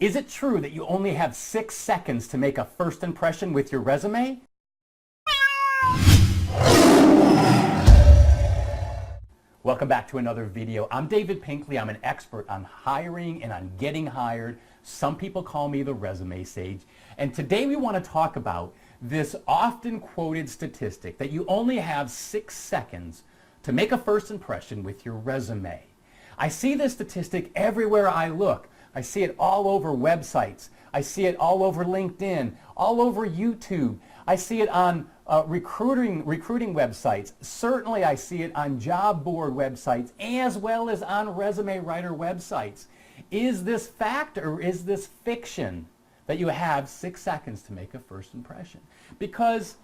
Is it true that you only have 6 seconds to make a first impression with your resume? Welcome back to another video. I'm David Pinkley. I'm an expert on hiring and on getting hired. Some people call me the resume sage. And today we want to talk about this often quoted statistic that you only have 6 seconds to make a first impression with your resume. I see this statistic everywhere I look. I see it all over websites. I see it all over LinkedIn, all over YouTube. I see it on recruiting websites. Certainly I see it on job board websites as well as on resume writer websites. Is this fact or is this fiction that you have 6 seconds to make a first impression? Because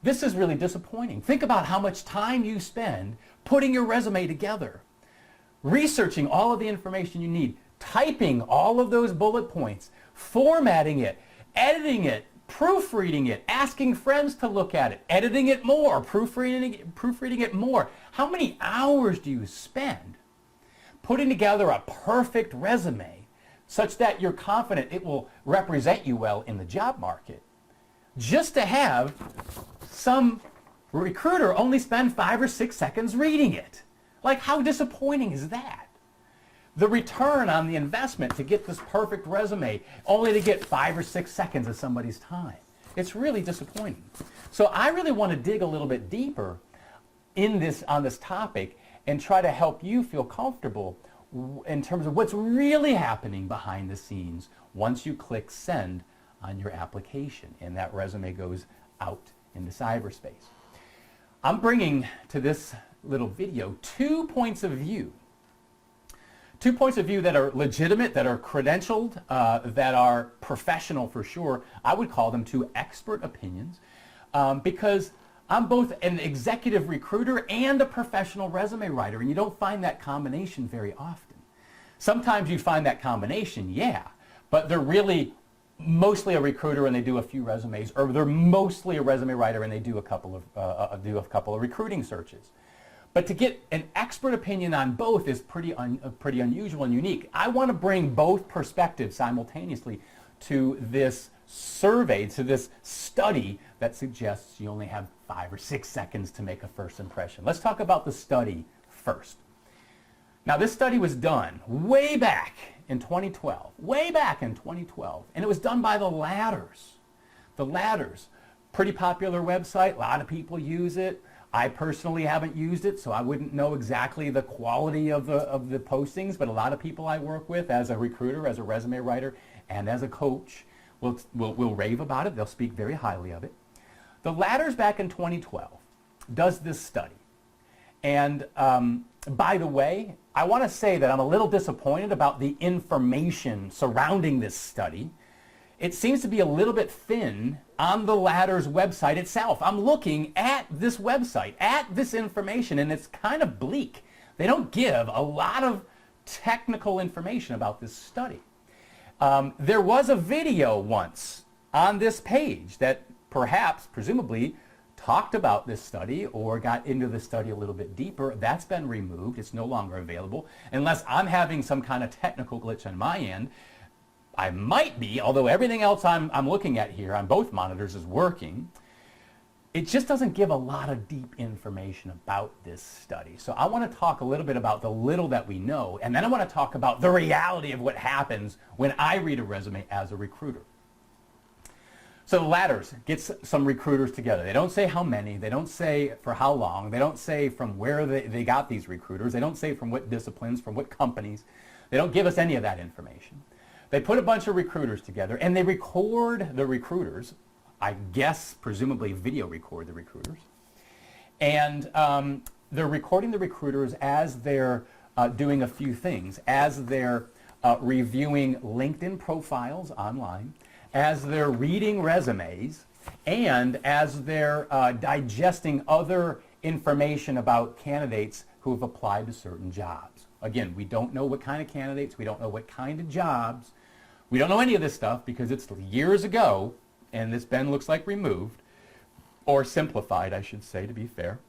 this is really disappointing. Think about how much time you spend putting your resume together, researching all of the information you need, typing all of those bullet points, formatting it, editing it, proofreading it, asking friends to look at it, editing it more, proofreading it more. How many hours do you spend putting together a perfect resume such that you're confident it will represent you well in the job market, just to have some recruiter only spend 5 or 6 seconds reading it? Like, how disappointing is that? The return on the investment to get this perfect resume, only to get 5 or 6 seconds of somebody's time. It's really disappointing. So I really want to dig a little bit deeper on this topic and try to help you feel comfortable in terms of what's really happening behind the scenes once you click send on your application and that resume goes out into cyberspace. I'm bringing to this little video 2 points of view. 2 points of view that are legitimate, that are credentialed, that are professional for sure. I would call them 2 expert opinions because I'm both an executive recruiter and a professional resume writer, and you don't find that combination very often. Sometimes you find that combination, yeah, but they're really mostly a recruiter and they do a few resumes, or they're mostly a resume writer and they do a couple of recruiting searches. But to get an expert opinion on both is pretty unusual and unique. I want to bring both perspectives simultaneously to this survey, to this study that suggests you only have 5 or 6 seconds to make a first impression. Let's talk about the study first. Now, this study was done way back in 2012, and it was done by the Ladders. The Ladders, pretty popular website, a lot of people use it. I personally haven't used it, so I wouldn't know exactly the quality of the postings, but a lot of people I work with as a recruiter, as a resume writer, and as a coach will rave about it. They'll speak very highly of it. The Ladders back in 2012 does this study. And by the way, I want to say that I'm a little disappointed about the information surrounding this study. It seems to be a little bit thin on the Ladders website itself. I'm looking at this website, at this information, and it's kind of bleak. They don't give a lot of technical information about this study. There was a video once on this page that perhaps, presumably, talked about this study or got into the study a little bit deeper. That's been removed. It's no longer available. Unless I'm having some kind of technical glitch on my end. I might be, although everything else I'm looking at here on both monitors is working. It just doesn't give a lot of deep information about this study. So I want to talk a little bit about the little that we know, and then I want to talk about the reality of what happens when I read a resume as a recruiter. So the Ladders gets some recruiters together. They don't say how many, they don't say for how long, they don't say from where they got these recruiters, they don't say from what disciplines, from what companies. They don't give us any of that information. They put a bunch of recruiters together and they record the recruiters, I guess presumably video record the recruiters, and they're recording the recruiters as they're doing a few things, as they're reviewing LinkedIn profiles online, as they're reading resumes, and as they're digesting other information about candidates who have applied to certain jobs. Again, we don't know what kind of candidates, we don't know what kind of jobs. We don't know any of this stuff because it's years ago, and this Ben looks like removed, or simplified, I should say, to be fair.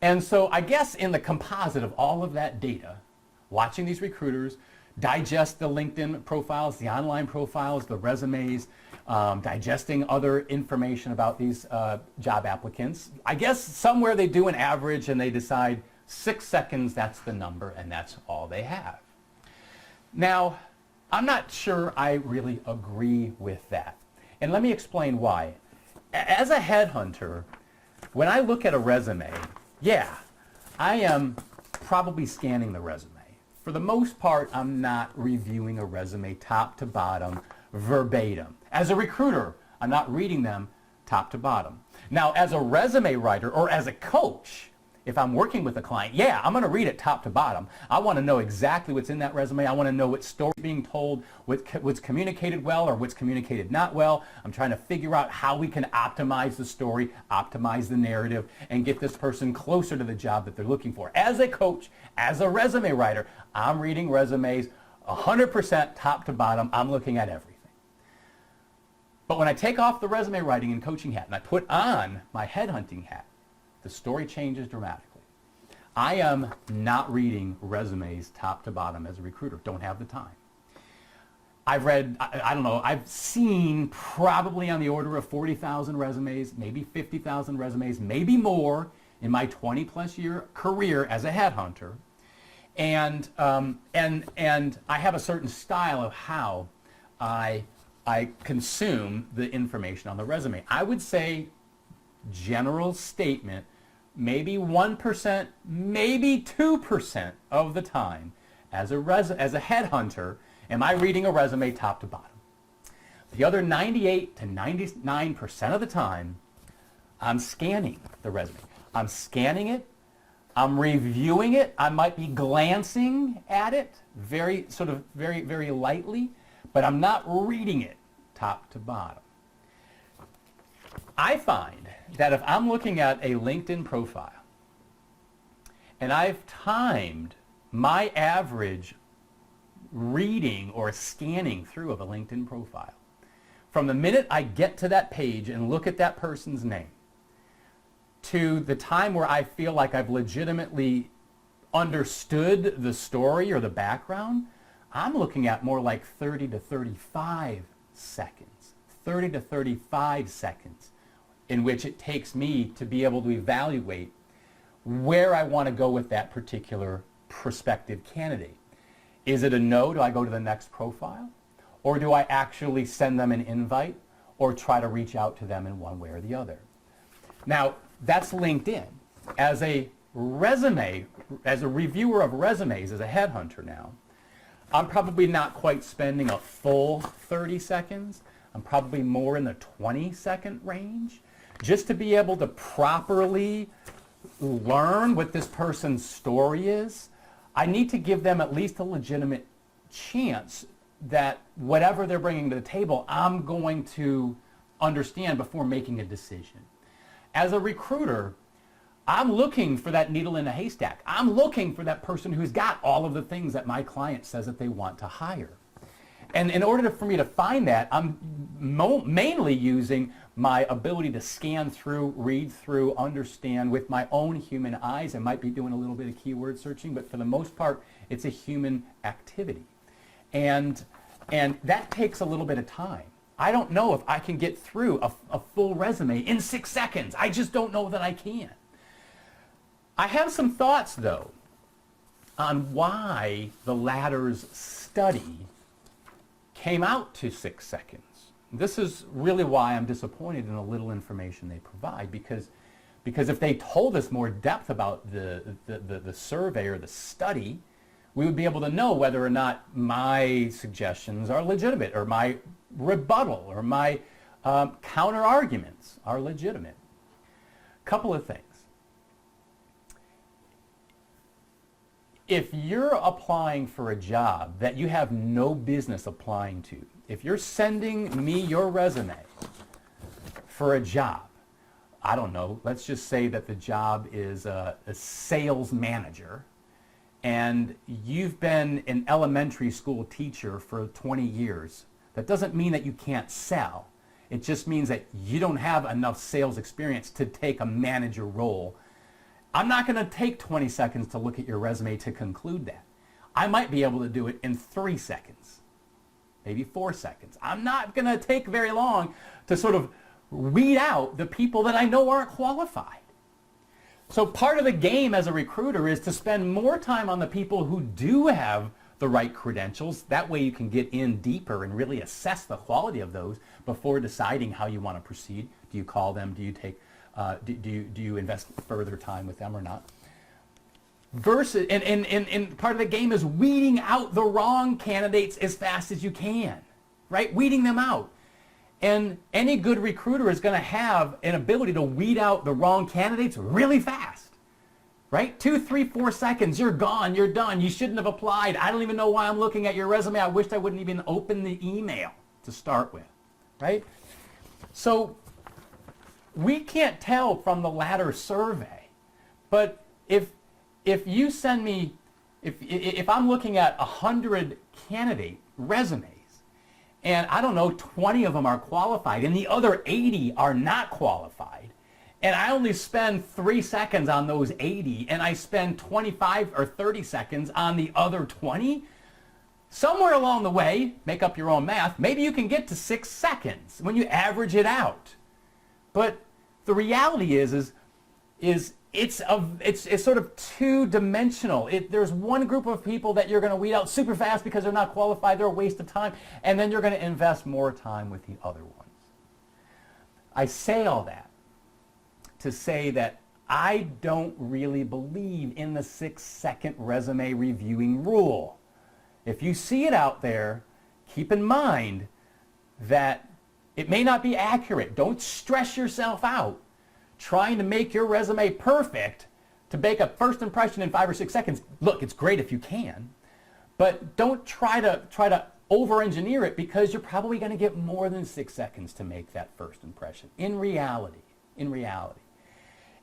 And so I guess in the composite of all of that data, watching these recruiters, digest the LinkedIn profiles, the online profiles, the resumes, digesting other information about these job applicants. I guess somewhere they do an average and they decide 6 seconds, that's the number, and that's all they have. Now, I'm not sure I really agree with that. And let me explain why. As a headhunter, when I look at a resume, yeah, I am probably scanning the resume. For the most part, I'm not reviewing a resume top to bottom, verbatim. As a recruiter, I'm not reading them top to bottom. Now, as a resume writer or as a coach, if I'm working with a client, yeah, I'm going to read it top to bottom. I want to know exactly what's in that resume. I want to know what story is being told, what's communicated well or what's communicated not well. I'm trying to figure out how we can optimize the story, optimize the narrative, and get this person closer to the job that they're looking for. As a coach, as a resume writer, I'm reading resumes 100% top to bottom. I'm looking at everything. But when I take off the resume writing and coaching hat and I put on my headhunting hat, the story changes dramatically. I am not reading resumes top to bottom as a recruiter. Don't have the time. I've read, I don't know, I've seen probably on the order of 40,000 resumes, maybe 50,000 resumes, maybe more in my 20-plus year career as a headhunter. And I have a certain style of how I consume the information on the resume. I would say, general statement, maybe 1%, maybe 2% of the time as a headhunter am I reading a resume top to bottom. The other 98 to 99% of the time, I'm scanning the resume. I'm scanning it, I'm reviewing it, I might be glancing at it very lightly, but I'm not reading it top to bottom. I find that if I'm looking at a LinkedIn profile and I've timed my average reading or scanning through of a LinkedIn profile, from the minute I get to that page and look at that person's name to the time where I feel like I've legitimately understood the story or the background, I'm looking at more like 30 to 35 seconds. 30 to 35 seconds in which it takes me to be able to evaluate where I want to go with that particular prospective candidate. Is it a no? Do I go to the next profile? Or do I actually send them an invite or try to reach out to them in one way or the other? Now, that's LinkedIn. As a resume, as a reviewer of resumes, as a headhunter now, I'm probably not quite spending a full 30 seconds. I'm probably more in the 20-second range, just to be able to properly learn what this person's story is. I need to give them at least a legitimate chance that whatever they're bringing to the table, I'm going to understand before making a decision. As a recruiter, I'm looking for that needle in a haystack. I'm looking for that person who's got all of the things that my client says that they want to hire. And in order for me to find that, I'm mainly using my ability to scan through, read through, understand with my own human eyes. I might be doing a little bit of keyword searching, but for the most part, it's a human activity. And that takes a little bit of time. I don't know if I can get through a full resume in 6 seconds. I just don't know that I can. I have some thoughts, though, on why the latter's study came out to 6 seconds. This is really why I'm disappointed in the little information they provide, because if they told us more depth about the survey or the study, we would be able to know whether or not my suggestions are legitimate, or my rebuttal, or my counter arguments are legitimate. Couple of things. If you're applying for a job that you have no business applying to, if you're sending me your resume for a job, I don't know, let's just say that the job is a sales manager, and you've been an elementary school teacher for 20 years. That doesn't mean that you can't sell. It just means that you don't have enough sales experience to take a manager role. I'm not going to take 20 seconds to look at your resume to conclude that. I might be able to do it in 3 seconds, maybe 4 seconds. I'm not going to take very long to sort of weed out the people that I know aren't qualified. So part of the game as a recruiter is to spend more time on the people who do have the right credentials. That way you can get in deeper and really assess the quality of those before deciding how you want to proceed. Do you call them? Do you take, do you invest further time with them or not? Versus, and part of the game is weeding out the wrong candidates as fast as you can, right? Weeding them out. And any good recruiter is going to have an ability to weed out the wrong candidates really fast, right? 2, 3, 4 seconds, you're gone, you're done. You shouldn't have applied. I don't even know why I'm looking at your resume. I wished I wouldn't even open the email to start with, right? So we can't tell from the latter survey, but if you send me, if I'm looking at 100 candidate resumes, and I don't know, 20 of them are qualified, and the other 80 are not qualified, and I only spend 3 seconds on those 80, and I spend 25 or 30 seconds on the other 20, somewhere along the way, make up your own math, maybe you can get to 6 seconds when you average it out. But the reality is it's sort of two-dimensional. There's one group of people that you're going to weed out super fast because they're not qualified, they're a waste of time, and then you're going to invest more time with the other ones. I say all that to say that I don't really believe in the 6-second resume reviewing rule. If you see it out there, keep in mind that it may not be accurate. Don't stress yourself out trying to make your resume perfect to make a first impression in 5 or 6 seconds. Look, it's great if you can, but don't try to over-engineer it, because you're probably going to get more than 6 seconds to make that first impression. In reality,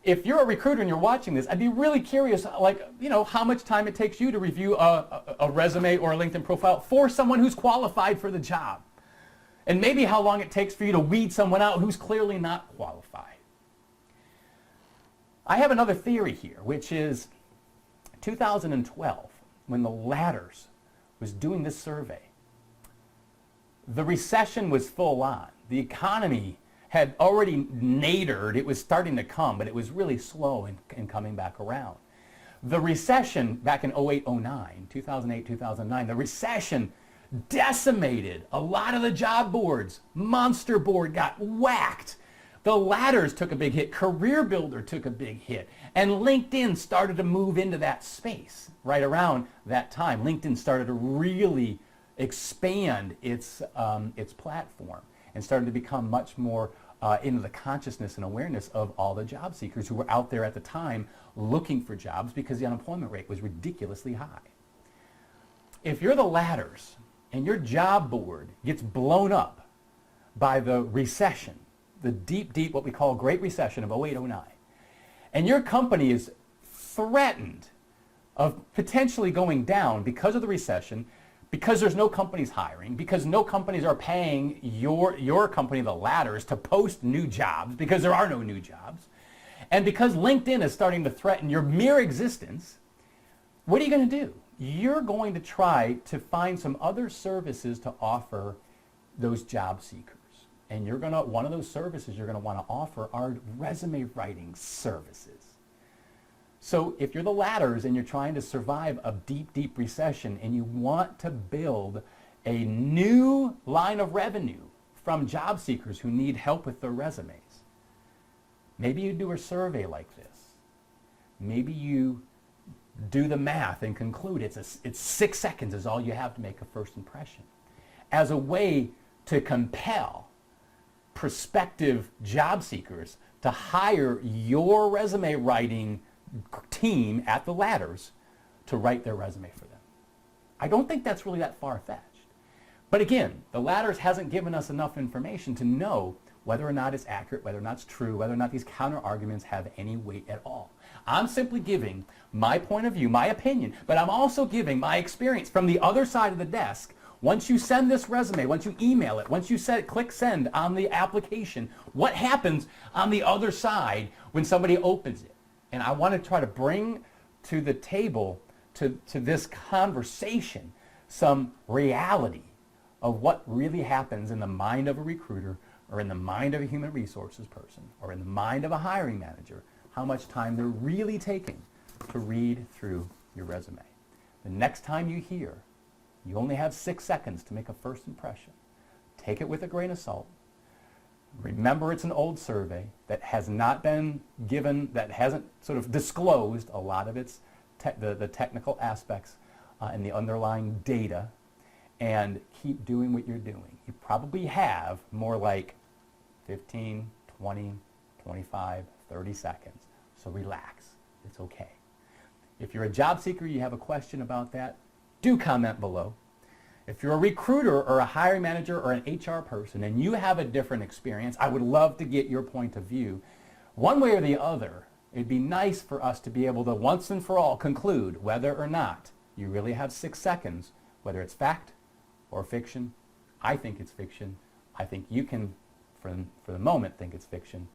if you're a recruiter and you're watching this, I'd be really curious, like, how much time it takes you to review a resume or a LinkedIn profile for someone who's qualified for the job, and maybe how long it takes for you to weed someone out who's clearly not qualified. I have another theory here, which is 2012, when the Ladders was doing this survey, the recession was full on. The economy had already nadered. It was starting to come, but it was really slow in coming back around. The recession back in 08, 09, 2008, 2009, the recession decimated a lot of the job boards. Monster Board got whacked. The Ladders took a big hit. Career Builder took a big hit. And LinkedIn started to move into that space right around that time. LinkedIn started to really expand its platform and started to become much more into the consciousness and awareness of all the job seekers who were out there at the time looking for jobs, because the unemployment rate was ridiculously high. If you're the Ladders and your job board gets blown up by the recession, the deep, what we call Great Recession of 08, 09, and your company is threatened of potentially going down because of the recession, because there's no companies hiring, because no companies are paying your company, the Ladders, to post new jobs, because there are no new jobs, and because LinkedIn is starting to threaten your mere existence, what are you going to do? You're going to try to find some other services to offer those job seekers. And one of those services you're going to want to offer are resume writing services. So if you're the Ladders and you're trying to survive a deep recession and you want to build a new line of revenue from job seekers who need help with their resumes, maybe you do a survey like this. Maybe you do the math and conclude it's 6 seconds is all you have to make a first impression, as a way to compel prospective job seekers to hire your resume writing team at the Ladders to write their resume for them. I don't think that's really that far-fetched. But again, the Ladders hasn't given us enough information to know whether or not it's accurate, whether or not it's true, whether or not these counter-arguments have any weight at all. I'm simply giving my point of view, my opinion, but I'm also giving my experience from the other side of the desk. Once you send this resume, once you email it, once you click send on the application, what happens on the other side when somebody opens it? And I want to try to bring to the table to this conversation some reality of what really happens in the mind of a recruiter or in the mind of a human resources person or in the mind of a hiring manager, how much time they're really taking to read through your resume. The next time you hear, you only have 6 seconds to make a first impression. Take it with a grain of salt. Remember, it's an old survey that has not been given, that hasn't sort of disclosed a lot of its the technical aspects and the underlying data, and keep doing what you're doing. You probably have more like 15, 20, 25, 30 seconds. So relax. It's okay. If you're a job seeker, you have a question about that, do comment below. If you're a recruiter or a hiring manager or an HR person and you have a different experience, I would love to get your point of view. One way or the other, it'd be nice for us to be able to once and for all conclude whether or not you really have 6 seconds, whether it's fact or fiction. I think it's fiction. I think you can, for the moment, think it's fiction.